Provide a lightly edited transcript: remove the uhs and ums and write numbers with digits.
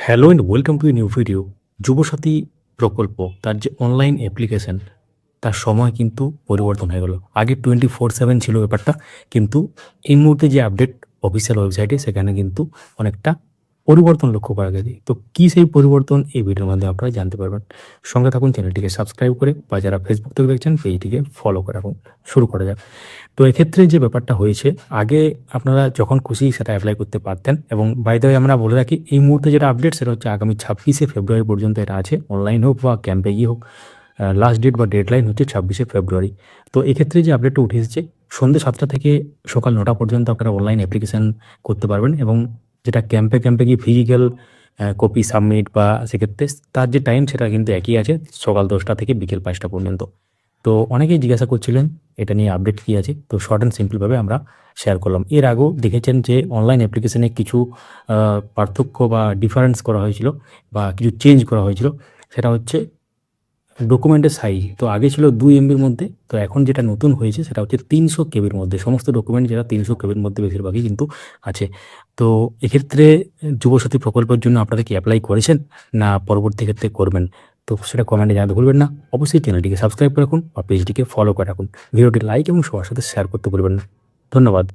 Hello and welcome to a new video. Yuvasathi প্রকল্প তার যে অনলাইন অ্যাপ্লিকেশন তার সময় কিন্তু পরিবর্তন হয়ে গেল। আগে 24/7 ছিল ব্যাপারটা, কিন্তু এই মুহূর্তে যে আপডেট অফিসিয়াল ওয়েবসাইটে সেখানে কিন্তু অনেকটা পরিবর্তন লক্ষ্য করা গেছে। তো কী সেই পরিবর্তন এই ভিডিওর মাধ্যমে আপনারা জানতে পারবেন। সঙ্গে থাকুন, চ্যানেলটিকে সাবস্ক্রাইব করে, বা যারা ফেসবুক থেকে দেখছেন পেজটিকে ফলো করে রাখুন। শুরু করা যাক। তো এক্ষেত্রে যে ব্যাপারটা হয়েছে, আগে আপনারা যখন খুশি সেটা অ্যাপ্লাই করতে পারতেন, এবং বাই দ্য ওয়ে আমরা বলে রাখি এই মুহূর্তে যেটা আপডেট সেটা হচ্ছে আগামী 26শে ফেব্রুয়ারি পর্যন্ত এটা আছে। অনলাইন হোক বা ক্যাম্পে গিয়ে হোক, লাস্ট ডেট বা ডেডলাইন হচ্ছে 26শে ফেব্রুয়ারি। তো এক্ষেত্রে যে আপডেটটা উঠে এসেছে, সন্ধ্যে 7টা থেকে সকাল 9টা পর্যন্ত আপনারা অনলাইন অ্যাপ্লিকেশান করতে পারবেন, এবং যেটা ক্যাম্পে গিয়ে ফিজিক্যাল কপি সাবমিট বা সেক্ষেত্রে তার যে টাইম সেটা কিন্তু একই আছে, সকাল 10টা থেকে বিকেল 5টা পর্যন্ত। তো অনেকেই জিজ্ঞাসা করছিলেন এটা নিয়ে আপডেট কী আছে, তো শর্ট অ্যান্ড সিম্পলভাবে আমরা শেয়ার করলাম। এর আগেও দেখেছেন যে অনলাইন অ্যাপ্লিকেশনে কিছু পার্থক্য বা ডিফারেন্স করা হয়েছিল বা কিছু চেঞ্জ করা হয়েছিল। সেটা হচ্ছে ডকুমেন্টের সাইজ। তো আগে ছিল 2 এমবির মধ্যে, তো এখন যেটা নতুন হয়েছে সেটা হচ্ছে 300 কেবির মধ্যে। সমস্ত ডকুমেন্ট যেটা 300 কেবির মধ্যে বেশিরভাগই কিন্তু আছে। তো এক্ষেত্রে যুবসাথী প্রকল্পের জন্য আপনারা কি অ্যাপ্লাই করেছেন, না পরবর্তী ক্ষেত্রে করবেন? তো সেটা কমেন্টে জানাতে ভুলবেন না। অবশ্যই চ্যানেলটিকে সাবস্ক্রাইব করে রাখুন বা পেজটিকে ফলো করে রাখুন। ভিডিওটি লাইক এবং সবার সাথে শেয়ার করতে ভুলবেন না। ধন্যবাদ।